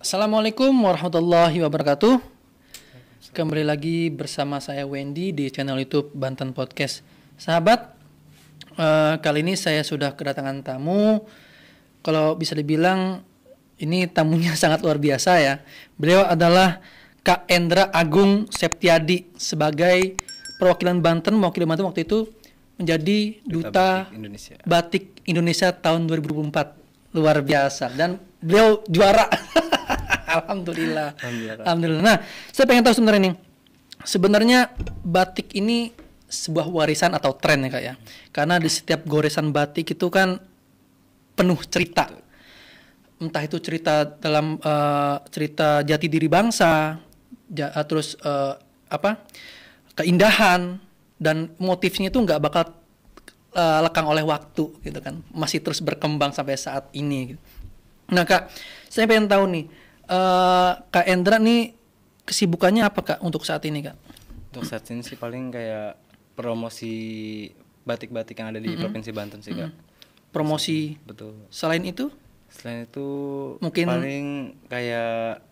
Assalamualaikum warahmatullahi wabarakatuh. Kembali lagi bersama saya Wendy di channel YouTube Banten Podcast. Sahabat, kali ini saya sudah kedatangan tamu. Kalau bisa dibilang ini tamunya sangat luar biasa ya. Beliau adalah Kak Endra Agung Septiadi sebagai perwakilan Banten, mewakili Banten waktu itu menjadi Duta Batik Indonesia tahun 2024. Luar biasa, dan beliau juara. Alhamdulillah. Nah, saya pengen tahu sebenarnya nih, sebenarnya batik ini sebuah warisan atau tren ya Kak ya, karena di setiap goresan batik itu kan penuh cerita, entah itu cerita dalam cerita jati diri bangsa, terus keindahan dan motifnya itu nggak bakal lekang oleh waktu gitu kan, masih terus berkembang sampai saat ini gitu. Nah Kak, saya pengen tahu nih, Kak Endra nih kesibukannya apa Kak untuk saat ini Kak? Untuk saat ini sih paling kayak promosi batik-batik yang ada di Provinsi Banten sih Kak. Promosi. Betul. Selain itu mungkin paling kayak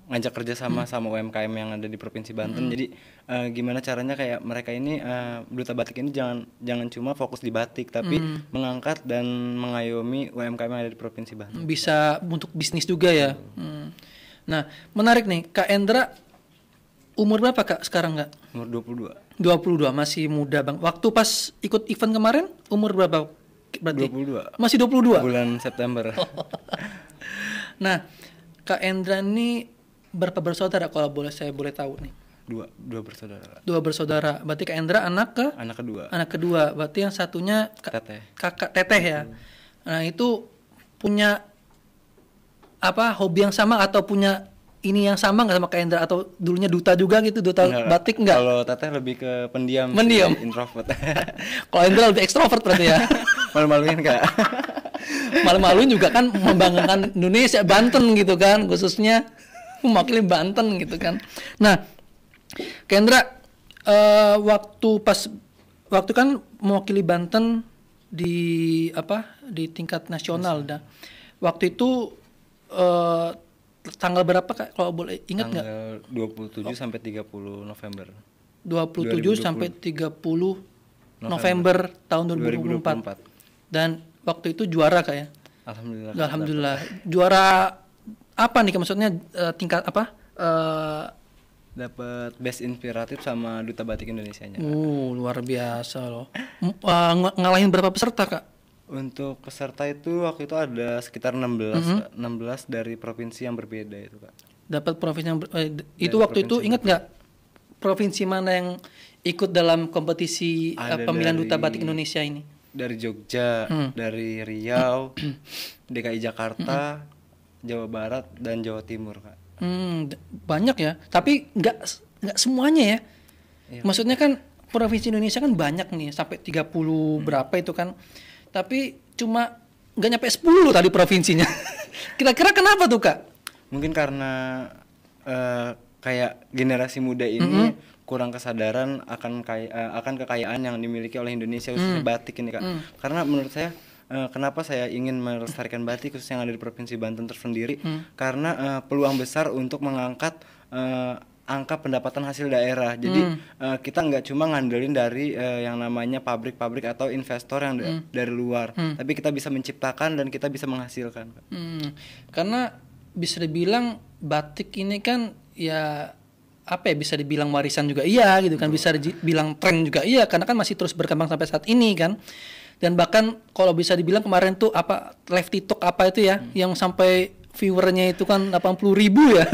ngajak kerja sama UMKM yang ada di Provinsi Banten. Jadi gimana caranya kayak mereka ini Duta Batik ini jangan cuma fokus di batik, tapi mengangkat dan mengayomi UMKM yang ada di Provinsi Banten. Bisa untuk bisnis juga ya. Nah, menarik nih, Kak Endra umur berapa Kak sekarang Kak? Umur 22. 22, masih muda Bang. Waktu pas ikut event kemarin umur berapa berarti? 22. Masih 22? Bulan September. Nah, Kak Endra ini berapa bersaudara kalau saya boleh tahu nih? Dua bersaudara. Dua bersaudara. Berarti Kak Endra anak kedua. Anak kedua. Berarti yang satunya kakak Teteh ya. Nah, itu punya hobi yang sama atau punya ini yang sama nggak sama Kak Endra, atau dulunya duta juga gitu, duta batik nggak? Kalau Teteh lebih ke pendiam. Introvert. Kalau Endra lebih ekstrovert berarti ya. Malu-maluin Kak. Malu-maluin juga kan, membanggakan Indonesia, Banten gitu kan, khususnya mewakili Banten gitu kan. Nah, Kendra, waktu kan mewakili Banten di tingkat nasional dah. Waktu itu tanggal berapa Kak kalau boleh ingat nggak? Tanggal 27 sampai 30 November. 27 sampai 30 November tahun 2024. Dan waktu itu juara Kak ya? Alhamdulillah. Juara apa nih maksudnya, tingkat apa? Dapat best inspiratif sama Duta Batik Indonesianya. Luar biasa loh. Ngalahin berapa peserta Kak? Untuk peserta itu waktu itu ada sekitar 16 dari provinsi yang berbeda itu Kak. Dapat provinsi yang itu waktu itu ingat nggak provinsi mana yang ikut dalam kompetisi pemilihan Duta Batik Indonesia ini? Dari Jogja, dari Riau, DKI Jakarta, Jawa Barat dan Jawa Timur Kak. Banyak ya, tapi nggak semuanya ya. Iya. Maksudnya kan provinsi Indonesia kan banyak nih, sampai 30 berapa itu kan. Tapi cuma nggak nyampe 10 tadi provinsinya. Kira-kira kenapa tuh Kak? Mungkin karena kayak generasi muda ini kurang kesadaran akan kekayaan yang dimiliki oleh Indonesia, khususnya batik ini Kak. Karena menurut saya, kenapa saya ingin melestarikan batik khususnya yang ada di Provinsi Banten tersendiri, karena peluang besar untuk mengangkat angka pendapatan hasil daerah. Jadi kita nggak cuma ngandelin dari yang namanya pabrik-pabrik atau investor yang dari luar, tapi kita bisa menciptakan dan kita bisa menghasilkan. Karena bisa dibilang batik ini kan ya bisa dibilang warisan juga iya gitu kan, bisa dibilang tren juga iya, karena kan masih terus berkembang sampai saat ini kan. Dan bahkan kalau bisa dibilang kemarin tuh live TikTok itu ya, yang sampai viewernya itu kan 80.000 ya.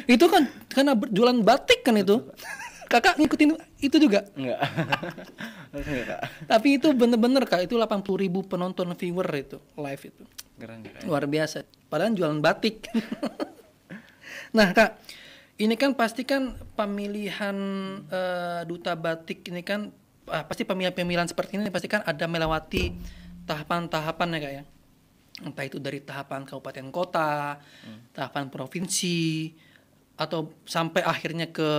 Itu kan karena jualan batik kan itu. Kakak ngikutin itu juga? Enggak. Tapi itu bener-bener Kak, itu 80.000 penonton viewer itu live itu. Keren, luar biasa. Padahal jualan batik. Nah Kak, ini kan pasti kan pemilihan Duta Batik ini kan pasti pemilihan seperti ini pasti kan ada melewati tahapan-tahapan ya Kak ya. Entah itu dari tahapan kabupaten kota, tahapan provinsi, atau sampai akhirnya ke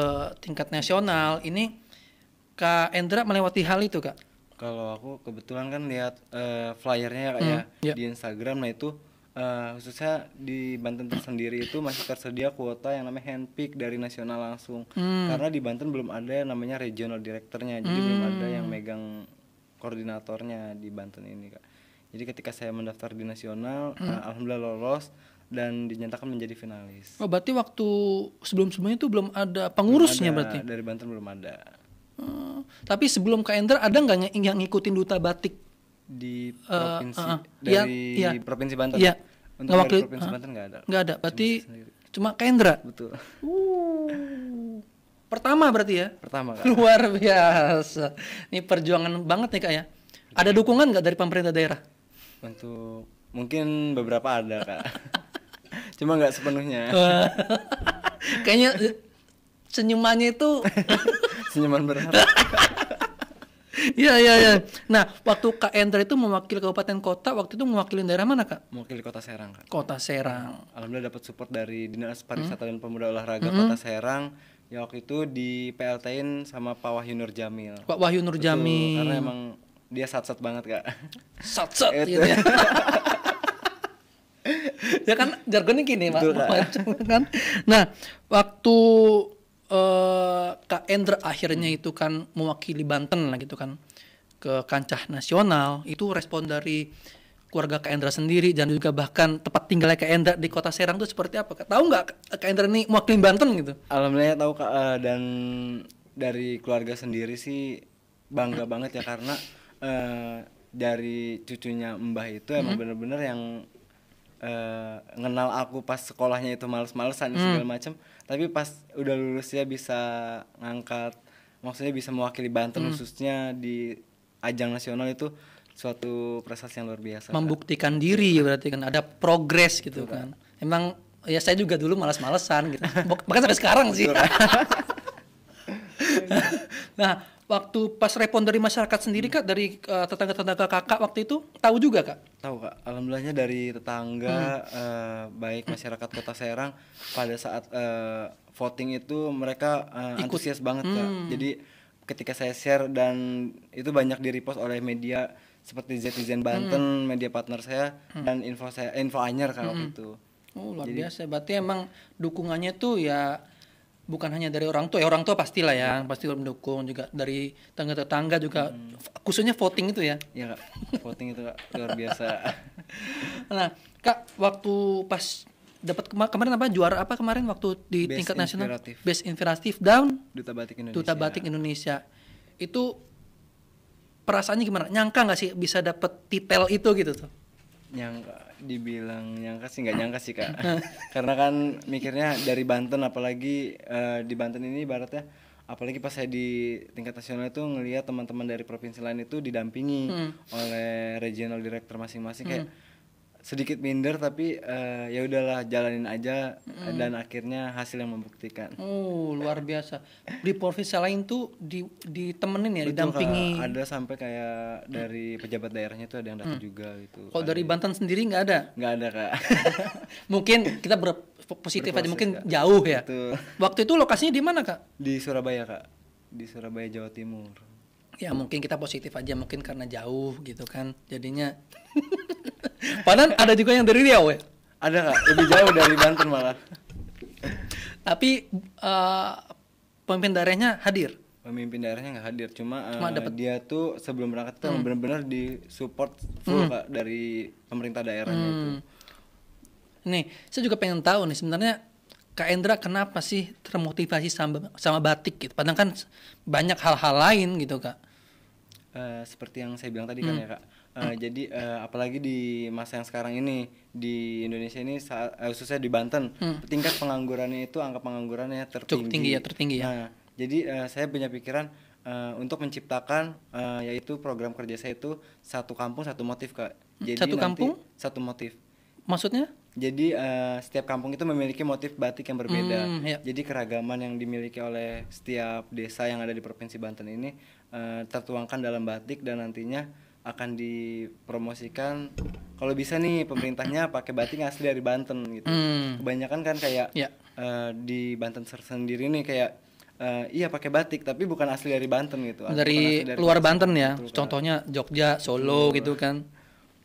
tingkat nasional. Ini Kak Endra melewati hal itu Kak? Kalau aku kebetulan kan lihat flyernya Kak ya di Instagram, nah itu khususnya di Banten tersendiri itu masih tersedia kuota yang namanya handpick dari nasional langsung. Karena di Banten belum ada yang namanya regional directornya, jadi belum ada yang megang koordinatornya di Banten ini Kak. Jadi ketika saya mendaftar di nasional, alhamdulillah lolos dan dinyatakan menjadi finalis. Oh, berarti waktu sebelum-sebelumnya itu belum ada pengurusnya Belum ada, berarti. dari Banten belum ada. Tapi sebelum Kak Endra ada nggak yang ngikutin duta batik Di provinsi iya. provinsi Banten. Iya. Untuk Nggak dari provinsi Banten nggak ada. Nggak ada. Berarti sendiri. cuma Kak Endra. Betul. Pertama berarti ya. Pertama Kak. Luar biasa. Ini perjuangan banget nih Kak ya. Ada dukungan nggak dari pemerintah daerah? Untuk mungkin beberapa ada Kak. Cuma nggak sepenuhnya. Kayaknya senyumannya itu Senyuman berharap. Iya. Nah, waktu Kak Endra itu mewakili kabupaten kota, waktu itu mewakili daerah mana Kak? Mewakili Kota Serang Kak. Kota Serang. Alhamdulillah dapat support dari Dinas Pariwisata dan Pemuda Olahraga Kota Serang. Ya waktu itu di PLT-in sama Pak Wahyu Nur Jamil. Pak Wahyu Nur Betul, Jamil. karena emang dia sat-sat banget Kak. Sat-sat Itu. gitu ya. Ya kan jargonnya gini Betul, Pak. Kak. Macam kan. Nah, waktu Kak Endra akhirnya itu kan mewakili Banten lah gitu kan ke kancah nasional, itu respon dari keluarga Kak Endra sendiri dan juga bahkan tempat tinggalnya Kak Endra di Kota Serang itu seperti apa Kak? Tahu nggak Kak Endra ini mewakili Banten gitu? Alhamdulillah tahu Kak, dan dari keluarga sendiri sih bangga banget ya karena dari cucunya Mbah itu emang bener-bener yang ngenal aku pas sekolahnya itu males-malesan segala macam, tapi pas udah lulus ya bisa ngangkat, maksudnya bisa mewakili Banten khususnya di ajang nasional itu suatu prestasi yang luar biasa. Membuktikan diri berarti kan ada progres gitu kan. Emang ya saya juga dulu malas-malesan gitu. Bahkan sampai sekarang sih. Nah, waktu pas respon dari masyarakat sendiri Kak, dari tetangga-tetangga Kakak waktu itu tahu juga Kak? Tahu Kak, alhamdulillahnya dari tetangga, baik masyarakat Kota Serang pada saat voting itu mereka antusias banget Kak. Jadi ketika saya share dan itu banyak di-repost oleh media seperti Zetizen Banten, media partner saya, dan info Anyer Kak waktu itu. Oh, luar biasa. Berarti emang dukungannya tuh ya bukan hanya dari orang tua, ya orang tua pastilah ya, pasti mendukung juga dari tetangga juga, khususnya voting itu ya. Iya Kak, voting itu Kak luar biasa. Nah, Kak, waktu pas dapat kemarin apa juara apa kemarin waktu di Best tingkat nasional? Inspiratif. Best Inspiratif Down Duta Batik Indonesia. Duta Batik Indonesia. Itu perasaannya gimana? Nyangka nggak sih bisa dapat titel itu gitu tuh? Dibilang nyangka sih nggak nyangka sih Kak. Karena kan mikirnya dari Banten, apalagi di Banten ini ibaratnya, apalagi pas saya di tingkat nasional itu ngelihat teman-teman dari provinsi lain itu didampingi oleh regional director masing-masing, kayak sedikit minder tapi ya udahlah jalanin aja, dan akhirnya hasil yang membuktikan. Oh, luar biasa. Di provinsi lain tuh ditemenin ya, Betul, didampingi. Kak. Ada sampai kayak dari pejabat daerahnya itu ada yang datang juga gitu. Kalau dari Banten sendiri nggak ada? Nggak ada Kak. Mungkin kita positif aja, mungkin Kak. Jauh ya. Betul. Waktu itu lokasinya di mana Kak? Di Surabaya Kak, di Surabaya Jawa Timur. Ya mungkin kita positif aja, mungkin karena jauh gitu kan, jadinya. Padahal ada juga yang dari Riau ya? Ada Kak, lebih jauh dari Banten malah. Tapi pemimpin daerahnya hadir? Pemimpin daerahnya nggak hadir, cuma dapet. dia tuh sebelum berangkat tuh benar-benar di support full Kak dari pemerintah daerahnya itu. Nih, saya juga pengen tahu nih sebenarnya Kak Endra kenapa sih termotivasi sama batik gitu? Padahal kan banyak hal-hal lain gitu Kak. Seperti yang saya bilang tadi kan ya Kak. Jadi apalagi di masa yang sekarang ini di Indonesia ini, khususnya di Banten, tingkat penganggurannya itu, angka penganggurannya tertinggi. Cukup tinggi ya, tertinggi ya. Nah, jadi saya punya pikiran untuk menciptakan yaitu program kerja saya itu satu kampung satu motif Kak. Jadi Satu kampung? Satu motif. Maksudnya? Jadi setiap kampung itu memiliki motif batik yang berbeda. Ya. Jadi keragaman yang dimiliki oleh setiap desa yang ada di Provinsi Banten ini tertuangkan dalam batik, dan nantinya akan dipromosikan. Kalau bisa nih pemerintahnya pakai batik asli dari Banten gitu. Kebanyakan kan kayak di Banten sendiri nih kayak iya pakai batik tapi bukan asli dari Banten gitu. Dari luar Banten ya. Contohnya Jogja, Solo gitu kan.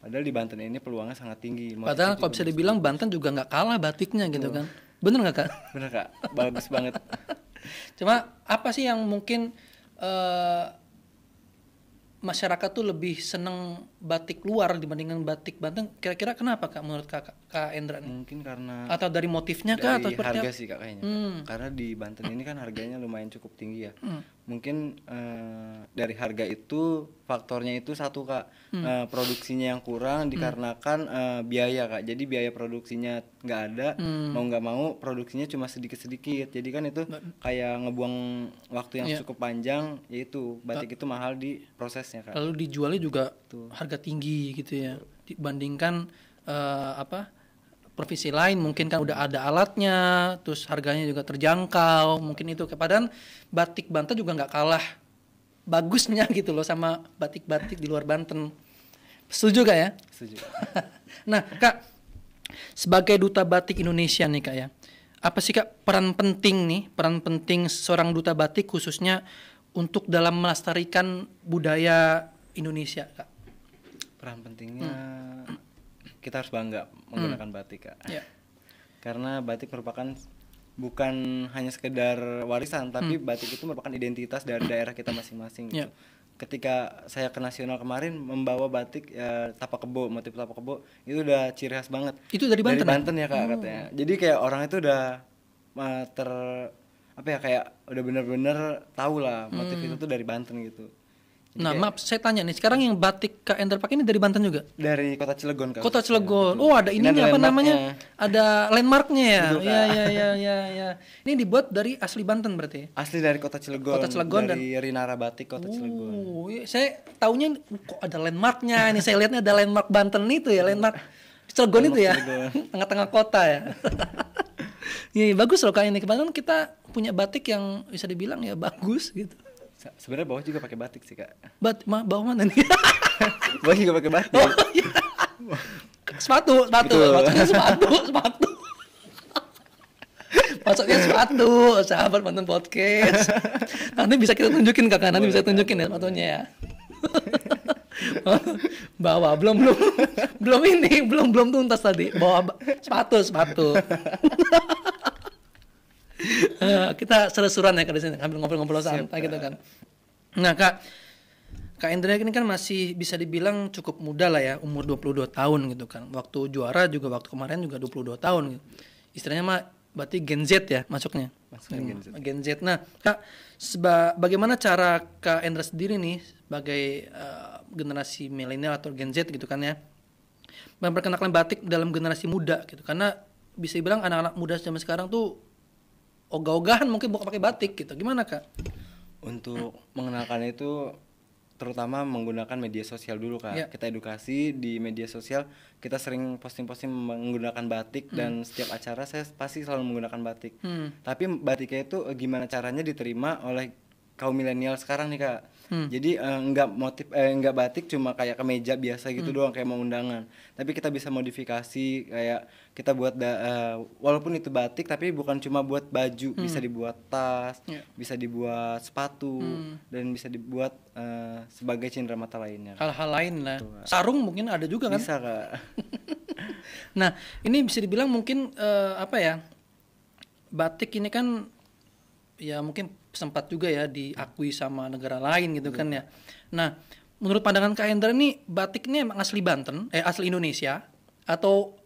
Padahal di Banten ini peluangnya sangat tinggi. Padahal kalau bisa dibilang Banten juga nggak kalah batiknya gitu kan. Bener nggak Kak? Bener Kak, bagus banget. Cuma apa sih yang mungkin masyarakat tuh lebih seneng batik luar dibandingkan batik Banten? Kira-kira kenapa Kak menurut Kak Endra nih? Mungkin karena Atau dari motifnya Kak atau dari seperti harga apa? sih Kak kayaknya. Karena di Banten ini kan harganya lumayan cukup tinggi ya. Mungkin dari harga itu faktornya itu satu Kak, produksinya yang kurang dikarenakan biaya Kak. Jadi biaya produksinya nggak ada, mau nggak mau produksinya cuma sedikit-sedikit. Jadi kan itu kayak ngebuang waktu yang cukup panjang, yaitu batik itu mahal di prosesnya Kak. Lalu dijualnya juga harga tinggi gitu ya dibandingkan provinsi lain mungkin kan udah ada alatnya, terus harganya juga terjangkau, mungkin itu. Padahal batik Banten juga nggak kalah bagusnya gitu loh sama batik-batik di luar Banten. Setuju Kak ya? Setuju. Nah Kak, sebagai duta batik Indonesia nih Kak ya, apa sih Kak peran penting seorang duta batik khususnya untuk dalam melestarikan budaya Indonesia Kak? Peran pentingnya kita harus bangga menggunakan batik Kak. Yeah. Karena batik merupakan bukan hanya sekedar warisan, tapi batik itu merupakan identitas dari daerah kita masing-masing gitu. Yeah. Ketika saya ke nasional kemarin membawa batik tapak kebo, motif tapak kebo itu udah ciri khas banget. Itu dari Banten? Dari Banten ya Kak katanya. Jadi kayak orang itu udah kayak udah bener-bener tahu lah motif itu tuh dari Banten gitu. Jadi Nah, maaf, saya tanya nih, sekarang yang batik Kak Ender pakai ini dari Banten juga? dari Kota Cilegon Kak. Kota Cilegon. Oh, ada ininya apa namanya? Ada landmarknya ya. Iya. Ini dibuat dari asli Banten berarti? Asli dari Kota Cilegon. Kota Cilegon dari Rinara Batik Kota Cilegon. Oh, saya taunya kok ada landmarknya. Ini saya lihatnya ada landmark Banten itu ya, landmark Cilegon itu ya. Tengah-tengah kota ya. Iya, bagus loh Kak ini. Kebetulan kita punya batik yang bisa dibilang ya bagus gitu. Sebenarnya bawah juga pakai batik sih Kak. Bawah mana nih? Bawah juga pakai batik. Oh, iya. Sepatu. Maksudnya sepatu. Maksudnya sepatu, sahabat Banten Podcast. Nanti bisa kita tunjukin Kakak, nanti bisa tunjukin ya sepatunya ya. Bawa belum tuntas tadi. Bawa sepatu. Kita seru-seruan ya di sini, ambil ngobrol-ngobrol santai gitu kan. Nah Kak Endra ini kan masih bisa dibilang cukup muda lah ya, umur 22 tahun gitu kan. Waktu juara juga waktu kemarin juga 22 tahun gitu. Istilahnya mah berarti Gen Z ya masuknya. Gen Z. Nah Kak, bagaimana cara Kak Endra sendiri nih sebagai generasi milenial atau Gen Z gitu kan ya, memperkenalkan batik dalam generasi muda gitu. Karena bisa dibilang anak-anak muda zaman sekarang tuh ogah-ogahan mungkin bukan pakai batik gitu. Gimana Kak? Untuk mengenalkan itu terutama menggunakan media sosial dulu Kak. Yeah. Kita edukasi di media sosial, kita sering posting-posting menggunakan batik dan setiap acara saya pasti selalu menggunakan batik. Tapi batiknya itu gimana caranya diterima oleh kaum milenial sekarang nih Kak. Jadi enggak batik cuma kayak kemeja biasa gitu doang kayak mau undangan. Tapi kita bisa modifikasi kayak kita buat walaupun itu batik tapi bukan cuma buat baju, bisa dibuat tas, bisa dibuat sepatu dan bisa dibuat sebagai cenderamata lainnya. Hal-hal lain lah. Sarung mungkin ada juga kan? Bisa Kak. Nah, ini bisa dibilang mungkin batik ini kan ya mungkin sempat juga ya diakui sama negara lain gitu kan ya. Nah, menurut pandangan Kak Hendra nih batik ini emang asli Banten, asli Indonesia atau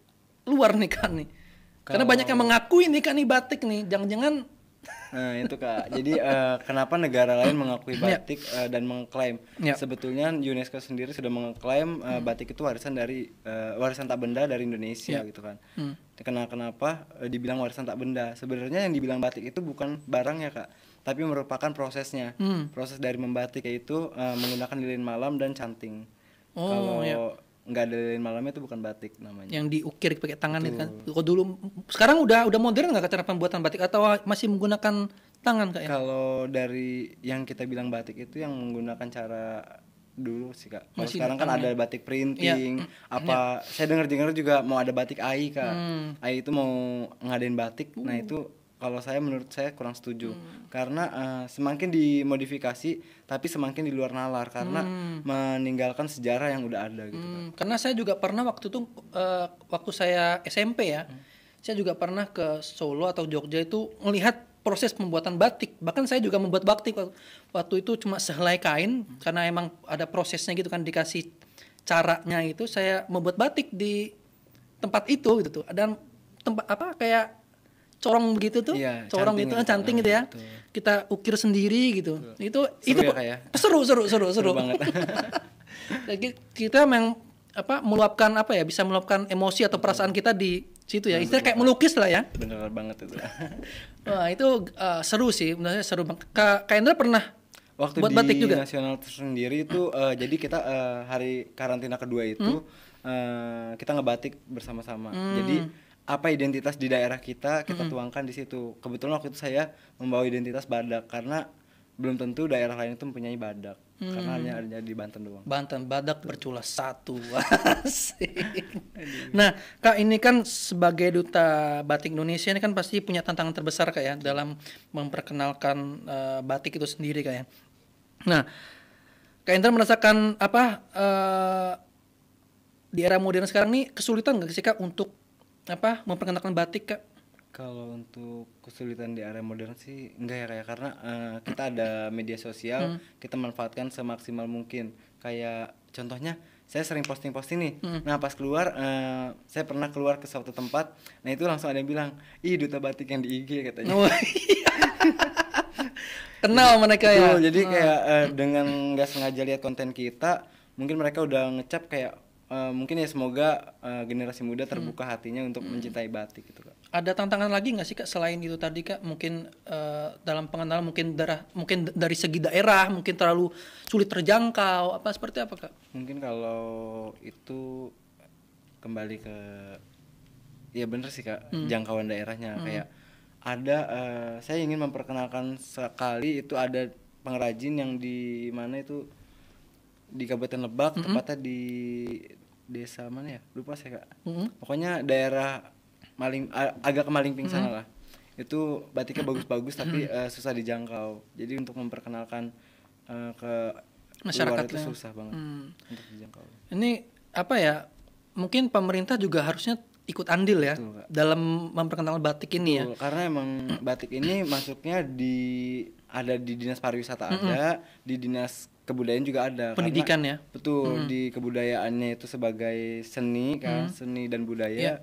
luar nih kan nih? Karena banyak yang mengakui nih kan nih batik nih, jangan-jangan. Nah itu Kak, jadi kenapa negara lain mengakui batik dan mengklaim? Sebetulnya UNESCO sendiri sudah mengklaim batik itu warisan tak benda dari Indonesia gitu kan. Kenapa dibilang warisan tak benda? Sebenarnya yang dibilang batik itu bukan barangnya Kak, tapi merupakan prosesnya. Proses dari membatik yaitu menggunakan lilin malam dan canting. Kalau nggak ada lilin malamnya itu bukan batik namanya. Yang diukir pakai tangan itu kan. Kalau dulu, sekarang udah modern nggak cara pembuatan batik atau masih menggunakan tangan Kak ya? Kalau dari yang kita bilang batik itu yang menggunakan cara dulu sih Kak. Kalau sekarang kan ada batik printing, saya dengar juga mau ada batik AI Kak. AI itu mau ngadain batik, nah itu kalau menurut saya kurang setuju. Karena semakin dimodifikasi tapi semakin di luar nalar karena meninggalkan sejarah yang udah ada gitu Kak. Karena saya juga pernah waktu itu waktu saya SMP ya. Saya juga pernah ke Solo atau Jogja itu melihat proses pembuatan batik. Bahkan saya juga membuat batik waktu itu cuma sehelai kain karena emang ada prosesnya gitu kan, dikasih caranya itu saya membuat batik di tempat itu gitu tuh. Dan tempat apa kayak corong begitu tuh. Iya, corong canting gitu gitu. canting gitu ya. Betul. Kita ukir sendiri gitu. Itu Ya, Kak, ya? seru banget. Jadi kita memang meluapkan bisa meluapkan emosi atau perasaan kita di situ ya. Istilah kayak melukis lah ya. Bener banget itu. Wah, itu seru sih, sebenarnya seru banget. Kak Indra pernah Waktu buat di batik juga? nasional tersendiri itu jadi kita hari karantina kedua itu kita ngebatik bersama-sama. Jadi apa identitas di daerah kita tuangkan di situ. Kebetulan waktu itu saya membawa identitas Badak karena belum tentu daerah lain itu mempunyai Badak. Karena hanya ada di Banten doang. Banten, Badak bercula satu. Asik. Nah, Kak ini kan sebagai duta batik Indonesia ini kan pasti punya tantangan terbesar Kak ya dalam memperkenalkan batik itu sendiri Kak ya. Nah, Kak Indra merasakan di era modern sekarang nih kesulitan nggak sih Kak untuk memperkenalkan batik Kak? Kalau untuk kesulitan di area modern sih enggak ya kayak karena kita ada media sosial, kita manfaatkan semaksimal mungkin. Kayak contohnya saya sering posting nih. Nah pas keluar saya pernah keluar ke suatu tempat, nah itu langsung ada yang bilang, "Ih duta batik yang di IG," katanya. Oh, kenal mereka ya. Jadi kayak dengan nggak sengaja lihat konten kita, mungkin mereka udah ngecap kayak mungkin ya semoga generasi muda terbuka hatinya untuk mencintai batik gitu Kak. Ada tantangan lagi nggak sih Kak selain itu tadi Kak? Mungkin dalam pengenalan mungkin dari segi daerah mungkin terlalu sulit terjangkau seperti apa Kak? Mungkin kalau itu kembali ke ya bener sih Kak, jangkauan daerahnya kayak ada saya ingin memperkenalkan sekali itu ada pengrajin yang di mana itu di Kabupaten Lebak, tepatnya di desa mana ya? Lupa saya Kak. Pokoknya daerah agak ke Malingping sana lah. Itu batiknya bagus-bagus tapi susah dijangkau. Jadi untuk memperkenalkan ke masyarakat itu susah banget untuk dijangkau. Ini mungkin pemerintah juga harusnya ikut andil ya. Betul, dalam memperkenalkan batik ini. Betul, ya. Karena emang batik ini masuknya ada di dinas pariwisata ada, di dinas kebudayaan juga ada. Pendidikan karena, ya. Betul, di kebudayaannya itu sebagai seni kan, seni dan budaya.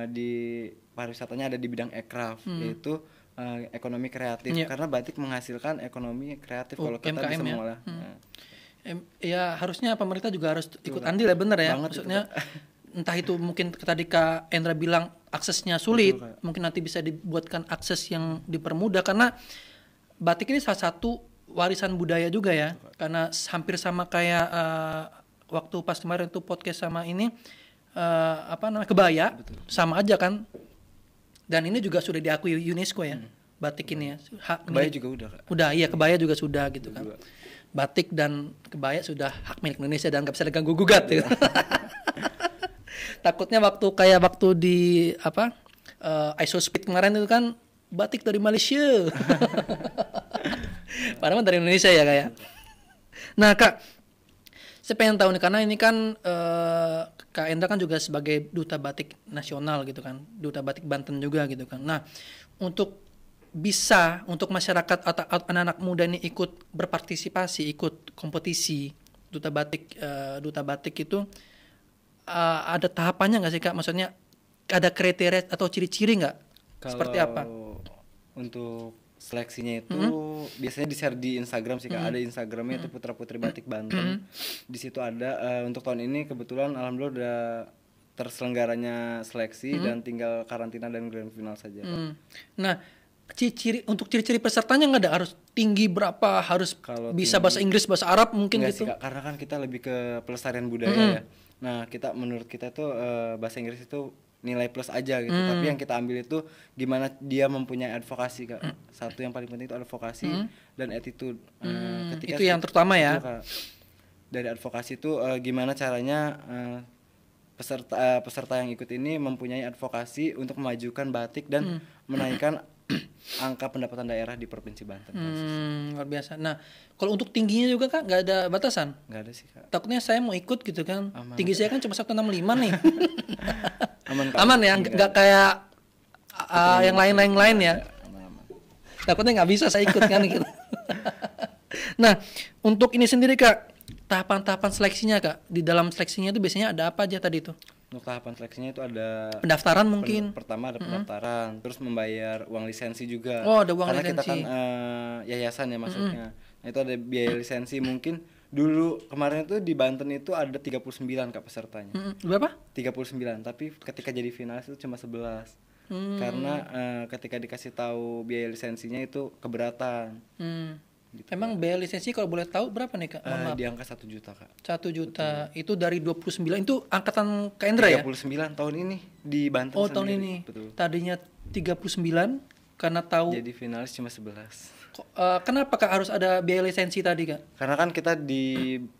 Di pariwisatanya ada di bidang ekraf, yaitu ekonomi kreatif. Karena batik menghasilkan ekonomi kreatif kalau kita MKM, bisa mengolah. Ya harusnya pemerintah juga harus ikut andil ya, benar ya. Maksudnya entah itu mungkin tadi Kak Endra bilang aksesnya sulit, mungkin nanti bisa dibuatkan akses yang dipermudah karena batik ini salah satu warisan budaya juga ya. Karena hampir sama kayak waktu pas kemarin tuh podcast sama ini kebaya. Betul. Sama aja kan. Dan ini juga sudah diakui UNESCO ya. Batik ini ya. Kebaya juga udah Kak. Udah, iya kebaya juga sudah gitu kan. Batik dan kebaya sudah hak milik Indonesia dan gak bisa diganggu gugat gitu. Takutnya waktu di ISO Speed kemarin itu kan batik dari Malaysia. Padahal dari Indonesia ya kayak. Nah Kak, saya pengen tahu nih karena ini kan Kak Endra kan juga sebagai duta batik nasional gitu kan, duta batik Banten juga gitu kan. Nah untuk masyarakat atau anak-anak muda ini ikut berpartisipasi, ikut kompetisi duta batik itu ada tahapannya nggak sih Kak? Maksudnya ada kriteria atau ciri-ciri nggak? Seperti apa? Untuk seleksinya itu biasanya di-share di Instagram sih Kak. Ada Instagramnya itu Putra Putri Batik Banten. Di situ ada untuk tahun ini kebetulan alhamdulillah udah terselenggaranya seleksi dan tinggal karantina dan grand final saja Kak. Nah, ciri-ciri pesertanya nggak ada harus tinggi berapa, harus kalau bisa tinggi, bahasa Inggris, bahasa Arab mungkin gitu. Sih, Kak, karena kan kita lebih ke pelestarian budaya ya. Nah, menurut kita tuh bahasa Inggris itu nilai plus aja gitu. Tapi yang kita ambil itu gimana dia mempunyai advokasi Kak. Satu yang paling penting itu advokasi dan attitude. Itu yang terutama ya. Kak, dari advokasi itu gimana caranya peserta yang ikut ini mempunyai advokasi untuk memajukan batik dan menaikkan angka pendapatan daerah di Provinsi Banten. Luar biasa. Nah, kalau untuk tingginya juga Kak nggak ada batasan? Nggak ada sih Kak. Takutnya saya mau ikut gitu kan. Aman. Tinggi saya kan cuma 165 nih. Aman Kak. Aman ya, nggak kayak yang lain ya. Aman. Takutnya nggak bisa saya ikut kan gitu. Nah, untuk ini sendiri Kak, tahapan-tahapan seleksinya Kak, di dalam seleksinya itu biasanya ada apa aja tadi itu? Untuk tahapan seleksinya itu ada Pendaftaran mungkin. pertama ada pendaftaran, terus membayar uang lisensi juga. Oh, ada uang Karena lisensi. kita kan yayasan ya masuknya. Nah, itu ada biaya lisensi mungkin dulu kemarin itu di Banten itu ada 39 Kak pesertanya. Berapa? 39, tapi ketika jadi finalis itu cuma 11. Karena ketika dikasih tahu biaya lisensinya itu keberatan. Gitu. Emang biaya lisensi kalau boleh tahu berapa nih Kak? Mohon maaf. Di angka 1 juta Kak. 1 juta. Itu dari 29 itu angkatan Kak Endra ya? 39 tahun ini di Banten Oh, tahun sendiri. ini. Betul. Tadinya 39 karena tahu Jadi finalis cuma 11. kenapa Kak harus ada biaya lisensi tadi Kak? Karena kan kita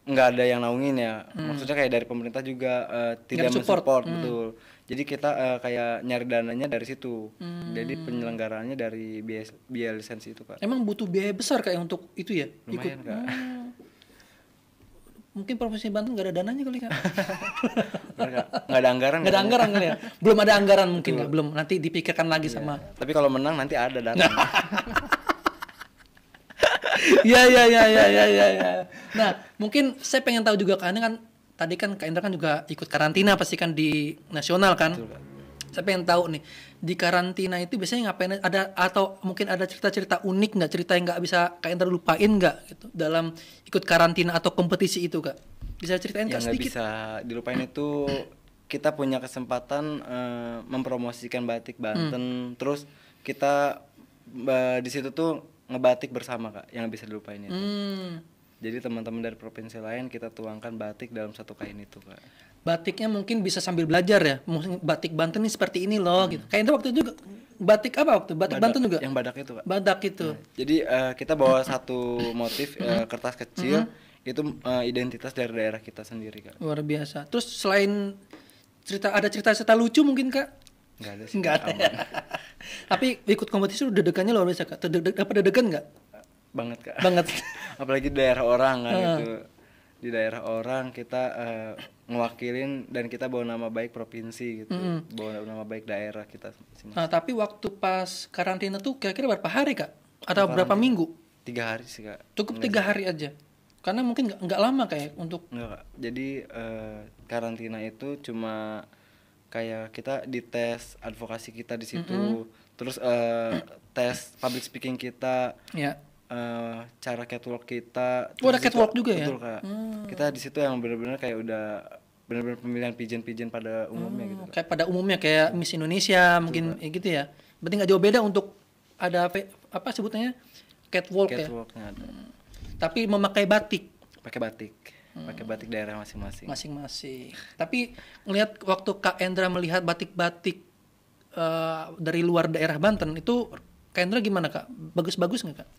nggak ada yang naungin ya. Maksudnya kayak dari pemerintah juga tidak mensupport, betul. Jadi kita kayak nyari dananya dari situ. Jadi penyelenggaraannya dari biaya lisensi itu Kak. Emang butuh biaya besar Kak ya untuk itu ya? Lumayan Kak. Mungkin Provinsi Banten nggak ada dananya kali Kak? Nggak ada anggaran. Nggak ada anggaran kali ya? Belum ada anggaran mungkin Kak? Belum, nanti dipikirkan lagi sama. Tapi kalau menang nanti ada dana. Ya. Nah, mungkin saya pengen tahu juga Kak, ini kan tadi kan Kak Indra kan juga ikut karantina pasti kan di nasional kan? Betul, Kak. Saya pengen tahu nih, di karantina itu biasanya ngapain, ada atau mungkin ada cerita-cerita unik nggak, cerita yang nggak bisa Kak Indra lupain nggak gitu dalam ikut karantina atau kompetisi itu Kak? Bisa ceritain Kak Yang nggak sedikit? bisa dilupain itu kita punya kesempatan mempromosikan batik Banten. Terus kita di situ tuh ngebatik bersama Kak, yang nggak bisa dilupain itu. Jadi teman-teman dari provinsi lain kita tuangkan batik dalam satu kain itu Kak. Batiknya mungkin bisa sambil belajar ya, mungkin batik Banten ini seperti ini loh gitu. Kayak Indra waktu itu juga batik apa waktu? Batik Banten juga? Yang badak itu Kak. Badak itu. Jadi kita bawa satu motif kertas kecil, itu identitas dari daerah kita sendiri Kak. Luar biasa. Terus selain cerita lucu mungkin Kak? Nggak ada sih. Nggak ada. Tapi ikut kompetisi udah deg-degannya luar biasa Kak. Apa deg-degan nggak? Banget Kak. Banget. Apalagi di daerah orang kan itu. Di daerah orang kita ngewakilin dan kita bawa nama baik provinsi gitu. Bawa nama baik daerah kita. Nah, tapi waktu pas karantina tuh kira-kira berapa hari Kak? Atau berapa minggu? 3 hari sih Kak. Cukup 3 hari aja. Karena mungkin nggak lama kayak untuk. Enggak Kak. Jadi karantina itu cuma kayak kita dites advokasi kita di situ. Terus tes public speaking kita. Ya. Cara catwalk kita. Oh, ada catwalk juga ya? Betul Kak. Kita di situ yang benar-benar kayak udah benar-benar pemilihan pigeon pada umumnya gitu Kak. Kayak pada umumnya kayak Miss Indonesia mungkin gitu ya. Berarti nggak jauh beda untuk ada apa sebutnya catwalk ya. Catwalknya ada. Tapi memakai batik. Pakai batik daerah masing-masing. Masing-masing. Tapi ngelihat waktu Kak Endra melihat batik-batik dari luar daerah Banten itu Kak Endra gimana Kak? Bagus-bagus nggak Kak?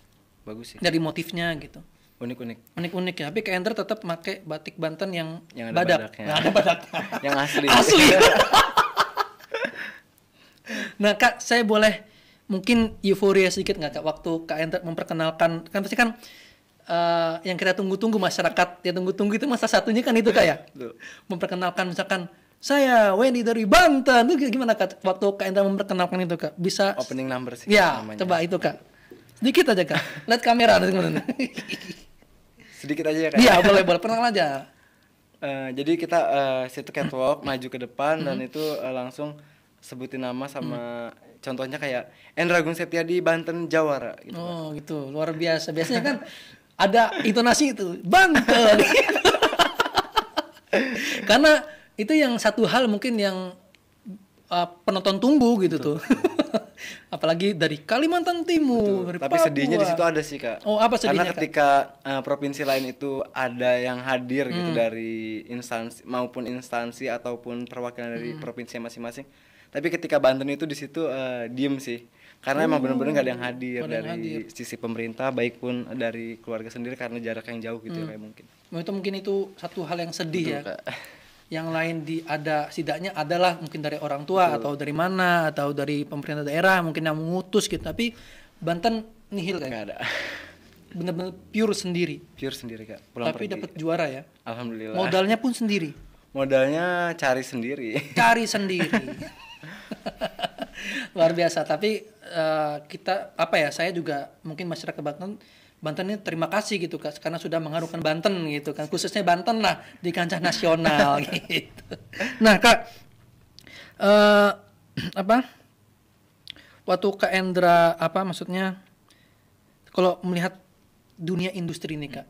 Bagus sih. Dari motifnya gitu. Unik-unik Ya, tapi Kak Endra tetap pakai batik Banten yang ada badak. badaknya. Nggak ada badaknya. Yang asli. Asli. Nah Kak, saya boleh mungkin euforia sedikit nggak Kak waktu Kak Endra memperkenalkan, kan pasti kan yang kita tunggu-tunggu masyarakat ya tunggu-tunggu itu masa satunya kan itu Kak ya. Memperkenalkan misalkan saya Wendy dari Banten itu gimana Kak waktu Kak Endra memperkenalkan itu Kak? Bisa Opening number sih ya, namanya. coba itu Kak. Sedikit aja Kak. Lihat kamera Sedikit aja ya Kak. Iya, boleh perkenalkan aja. Jadi kita situ catwalk maju ke depan dan itu langsung sebutin nama sama contohnya kayak Endra Agung Septiadi Banten Jawara gitu. Oh, gitu. Luar biasa. Biasanya kan ada intonasi itu Banten. Karena itu yang satu hal mungkin yang penonton tunggu gitu tuh. Apalagi dari Kalimantan Timur, dari Tapi Papua. sedihnya di situ ada sih Kak. Oh, apa sedihnya? Karena ketika provinsi lain itu ada yang hadir gitu dari instansi ataupun perwakilan dari provinsi masing-masing. Tapi ketika Banten itu di situ diem sih. Karena emang benar-benar nggak ada yang hadir dari sisi pemerintah baik pun dari keluarga sendiri karena jarak yang jauh gitu ya kayak mungkin. Itu mungkin itu satu hal yang sedih. Betul, ya. Kak. yang lain ada setidaknya adalah mungkin dari orang tua atau dari mana atau dari pemerintah daerah mungkin yang mengutus gitu, tapi Banten nihil kan, nggak ada. bener-bener pure sendiri Kak, pulang tapi pergi. dapat juara ya, Alhamdulillah. modalnya pun sendiri, Modalnya cari sendiri. cari sendiri. Luar biasa. Tapi kita saya juga mungkin masyarakat Banten ini terima kasih gitu Kak, karena sudah mengharumkan Banten gitu kan, khususnya Banten lah di kancah nasional gitu. Nah Kak, waktu Kak Endra maksudnya kalau melihat dunia industri ini Kak,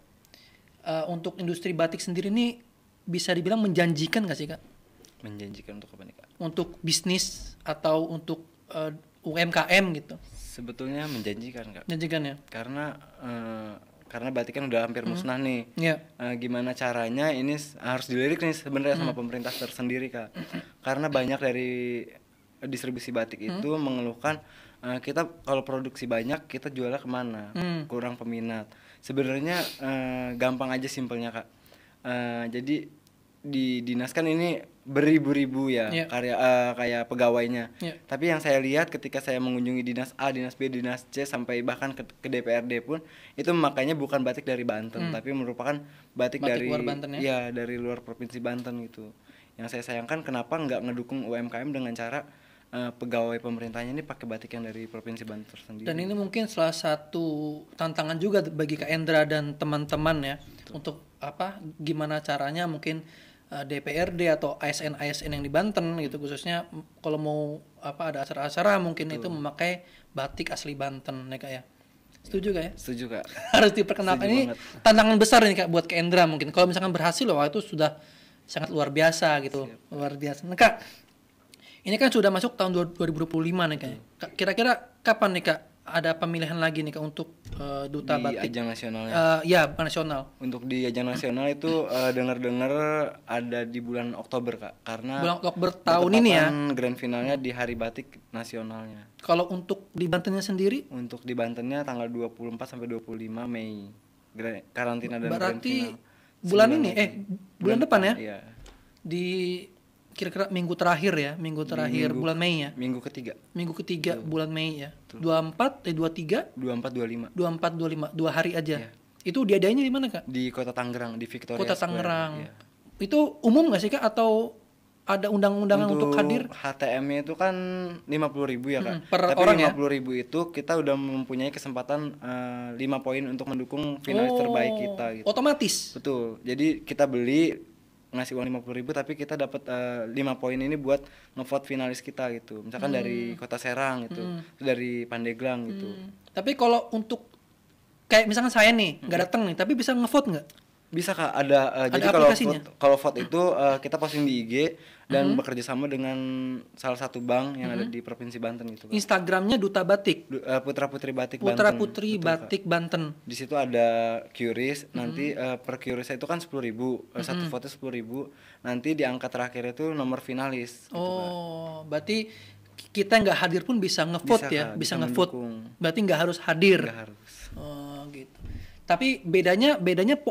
untuk industri batik sendiri ini bisa dibilang menjanjikan nggak sih Kak? Menjanjikan untuk apa nih Kak? Untuk bisnis atau untuk UMKM gitu? Sebetulnya menjanjikan Kak. Menjanjikan ya? Karena batik kan udah hampir musnah nih. Iya. Gimana caranya ini harus dilirik nih sebenarnya sama pemerintah tersendiri Kak. Karena banyak dari distribusi batik itu mengeluhkan kita kalau produksi banyak kita jualnya kemana, kurang peminat. Sebenarnya gampang aja simpelnya Kak. Jadi di dinas kan ini beribu-ribu ya kayak pegawainya. Tapi yang saya lihat ketika saya mengunjungi dinas A, dinas B, dinas C sampai bahkan ke DPRD pun itu memakainya bukan batik dari Banten, tapi merupakan batik dari luar Banten ya? Dari luar provinsi Banten gitu. Yang saya sayangkan kenapa nggak ngedukung UMKM dengan cara pegawai pemerintahnya ini pakai batik yang dari provinsi Banten sendiri. Dan ini mungkin salah satu tantangan juga bagi Kak Endra dan teman-teman ya. Betul. Untuk gimana caranya mungkin DPRD atau ASN yang di Banten gitu, khususnya kalau mau ada acara-acara mungkin itu memakai batik asli Banten ya Kak ya. Setuju Kak ya? Setuju Kak. Harus diperkenalkan. Ini banget. Tantangan besar nih Kak buat Kak Endra mungkin. Kalau misalkan berhasil itu sudah sangat luar biasa gitu. Siap. Luar biasa. Nah Kak, ini kan sudah masuk tahun 2025 nih Kak. Kira-kira kapan nih Kak ada pemilihan lagi nih Kak untuk duta di batik? Di ajang nasionalnya? Nasional. Untuk di ajang nasional itu dengar-dengar ada di bulan Oktober Kak. Karena bulan Oktober tahun ini ya? Grand finalnya di Hari Batik Nasionalnya. Kalau untuk di Bantennya sendiri? Untuk di Bantennya tanggal 24 sampai 25 Mei. Karantina dan berarti grand final. Bulan ini? Bulan depan ya? Iya. Di kira-kira minggu terakhir bulan Mei ya? Minggu ketiga bulan Mei ya. 23 25 2 hari aja. Itu diadainnya di mana Kak? Di Kota Tangerang, di Victoria Kota Square. Tangerang. Itu umum nggak sih Kak atau ada undang-undangan untuk hadir? HTM-nya itu kan 50.000 ya Kak. Per tapi orang 50.000 itu kita udah mempunyai kesempatan 5 poin untuk mendukung finalis terbaik kita gitu. Otomatis. Betul. Jadi kita beli ngasih uang 50.000 tapi kita dapat 5 poin ini buat ngevote finalis kita gitu. Misalkan dari Kota Serang gitu, dari Pandeglang gitu. Tapi kalau untuk kayak misalkan saya nih nggak datang nih, tapi bisa ngevote nggak? Bisa Kak, ada jadi kalau vote itu kita posting di IG dan bekerja sama dengan salah satu bank yang ada di Provinsi Banten gitu Kak. Instagramnya Duta Batik. Putra Putri Batik Banten. Putra Putri Batik Banten. Di situ ada QRIS, nanti per QRIS itu kan 10.000, satu vote 10.000. Nanti di angka terakhir itu nomor finalis gitu, Kak. Berarti kita nggak hadir pun bisa ngevote ya, bisa ngevote. Berarti nggak harus hadir. Nggak harus. Gitu. Tapi bedanya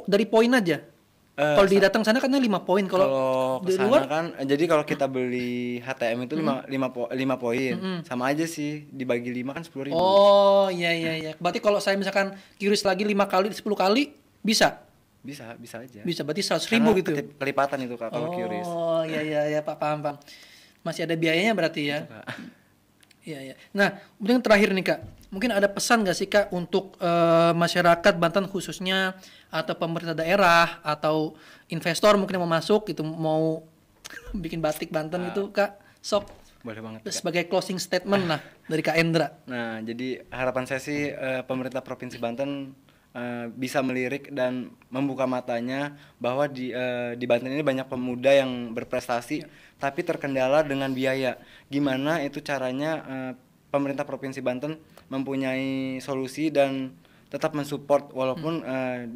dari poin aja. Kalau datang sana kan 5 poin. Kalau di luar kan, jadi kalau kita beli HTM itu 5 poin. Sama aja sih, dibagi 5 kan 10.000. Oh iya. Berarti kalau saya misalkan QRIS lagi 5 kali, 10 kali bisa? Bisa aja. Bisa, berarti 100.000 gitu. Kelipatan itu Kak kalau QRIS. Oh iya Pak, paham. Masih ada biayanya berarti ya. Iya. Nah, kemudian terakhir nih Kak, mungkin ada pesan nggak sih Kak untuk masyarakat Banten khususnya atau pemerintah daerah atau investor mungkin yang mau masuk gitu, mau bikin batik Banten itu Kak, sok. Boleh banget Kak. Sebagai closing statement lah dari Kak Endra. Nah, jadi harapan saya sih pemerintah Provinsi Banten bisa melirik dan membuka matanya bahwa di Banten ini banyak pemuda yang berprestasi tapi terkendala dengan biaya. Gimana itu caranya pemerintah Provinsi Banten mempunyai solusi dan tetap mensupport walaupun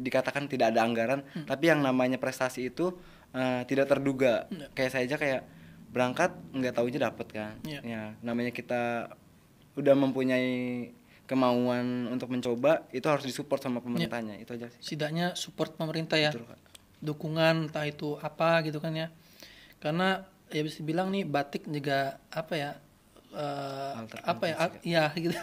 dikatakan tidak ada anggaran, tapi yang namanya prestasi itu tidak terduga. Kayak saya aja kayak berangkat nggak taunya dapat kan. Ya, namanya kita udah mempunyai kemauan untuk mencoba, itu harus disupport sama pemerintahnya. Itu aja sih. Setidaknya support pemerintah ya. Betul, Kak. Dukungan entah itu apa gitu kan ya. Karena ya bisa bilang nih batik juga apa ya ya gitu.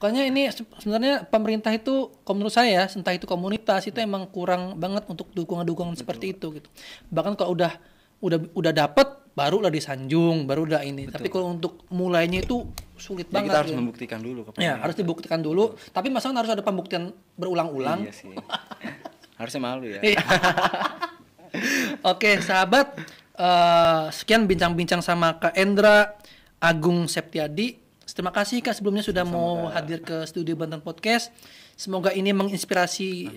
Pokoknya ini sebenarnya pemerintah itu, menurut saya, entah itu komunitas itu emang kurang banget untuk dukungan seperti itu gitu. Bahkan kalau udah dapet baru lah disanjung, baru udah ini. Tapi kalau untuk mulainya itu sulit banget. Kita harus membuktikan dulu. Ya, harus dibuktikan dulu. Tapi masalah harus ada pembuktian berulang-ulang. Iya sih. Harusnya malu ya. Oke, sahabat. Sekian bincang-bincang sama Kak Endra Agung Septiadi. Terima kasih Kak sebelumnya sudah mau hadir ke studio Banten Podcast. Semoga ini menginspirasi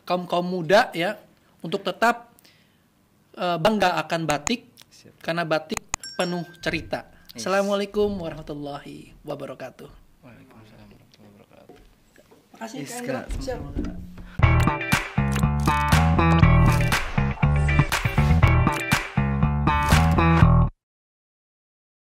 kaum muda ya untuk tetap bangga akan batik. Siap. Karena batik penuh cerita. Yes. Assalamualaikum warahmatullahi wabarakatuh. Waalaikumsalam warahmatullahi wabarakatuh. Terima kasih Kak Endra. Siap.